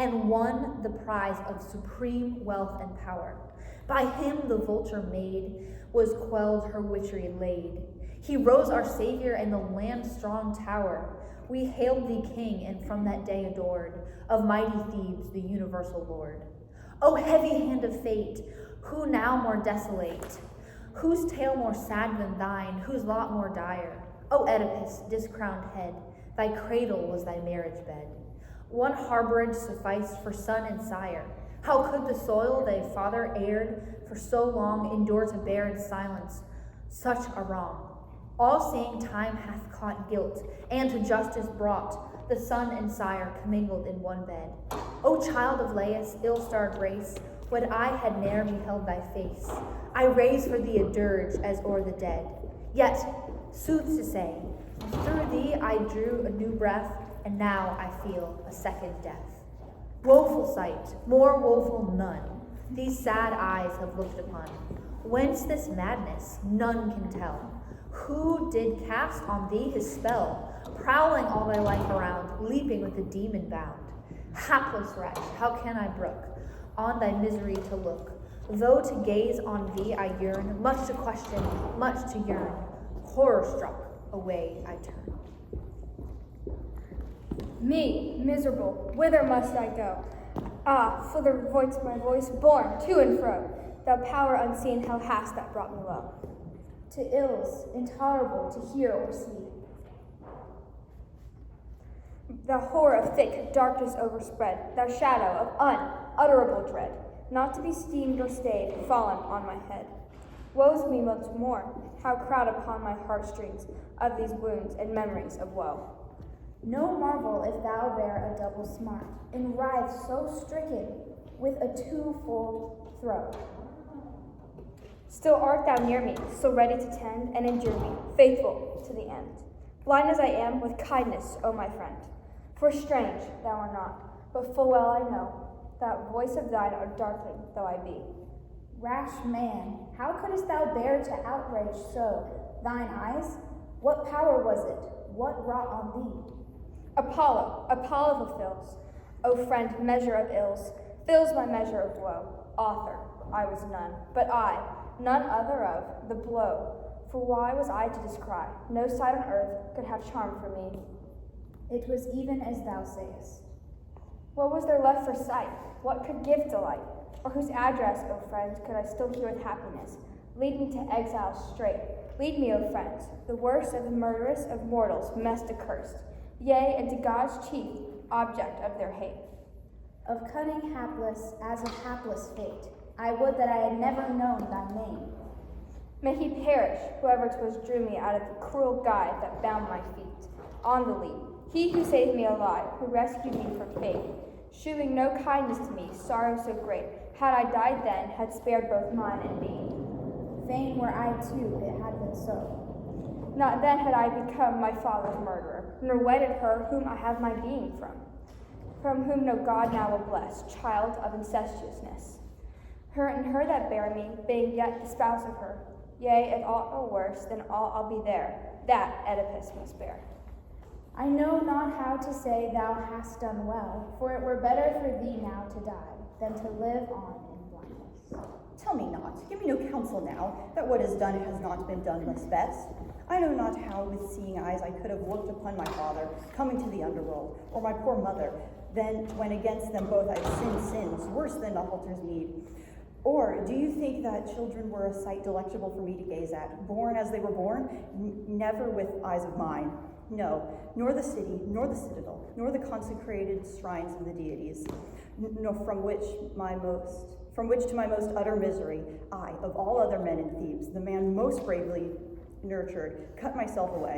and won the prize of supreme wealth and power. By him the vulture maid was quelled, her witchery laid. He rose our Savior in the land's strong tower. We hailed thee King, and from that day adored, of mighty Thebes the universal Lord. O heavy hand of fate, who now more desolate? Whose tale more sad than thine, whose lot more dire? O Oedipus, discrowned head, thy cradle was thy marriage bed. One harborage sufficed for son and sire. How could the soil thy father heired for so long endure to bear in silence such a wrong? All-seeing time hath caught guilt, and to justice brought the son and sire commingled in one bed. O child of Laius, ill-starred race, would I had ne'er beheld thy face. I raise for thee a dirge as o'er the dead. Yet, sooth to say, through thee I drew a new breath, and now I feel a second death. Woeful sight, more woeful none, these sad eyes have looked upon. Whence this madness, none can tell. Who did cast on thee his spell, prowling all thy life around, leaping with a demon bound? Hapless wretch, how can I brook on thy misery to look? Though to gaze on thee I yearn, much to question, much to yearn, horror-struck, away I turn. Me, miserable, whither must I go? Ah, whither voice my voice, borne to and fro, thou power unseen, how hast thou brought me low? To ills intolerable to hear or see. Thou horror of thick darkness overspread, thou shadow of unutterable dread, not to be steamed or stayed, fallen on my head. Woe's me once more, how crowd upon my heartstrings of these wounds and memories of woe. No marvel if thou bear a double smart, and writhe so stricken with a twofold throe. Still art thou near me, so ready to tend and endure me, faithful to the end. Blind as I am with kindness, O my friend. For strange thou art not, but full well I know, that voice of thine are darkling though I be. Rash man, how couldst thou bear to outrage so thine eyes? What power was it? What wrought on thee? Apollo fulfills, O friend, measure of ills, fills my measure of woe. Author, I was none, but I, none other of the blow. For why was I to descry? No sight on earth could have charm for me. It was even as thou sayest. What was there left for sight? What could give delight? Or whose address, O friends, could I still hear with happiness? Lead me to exile straight. Lead me, O friends, the worst of the murderous of mortals, mest accursed. Yea, and to God's chief object of their hate. Of cunning hapless as of hapless fate, I would that I had never known thy name. May he perish, whoever 'twas drew me out of the cruel guide that bound my feet. On the lead, he who saved me alive, who rescued me from fate, shewing no kindness to me, sorrow so great, had I died then, had spared both mine and me. Fain were I too, it had been so. Not then had I become my father's murderer, nor wedded her whom I have my being from whom no God now will bless, child of incestuousness. Her and her that bare me, being yet the spouse of her, yea, if aught or worse than all I'll be there, that Oedipus must bear. I know not how to say thou hast done well, for it were better for thee now to die than to live on in blindness. Tell me not, give me no counsel now, that what is done has not been done less best. I know not how with seeing eyes I could have looked upon my father coming to the underworld, or my poor mother, then when against them both I've sinned sins worse than the halter's need. Or do you think that children were a sight delectable for me to gaze at, born as they were born, never with eyes of mine? No, nor the city, nor the citadel, nor the consecrated shrines of the deities, nor from which to my most utter misery, I, of all other men in Thebes, the man most bravely nurtured, cut myself away.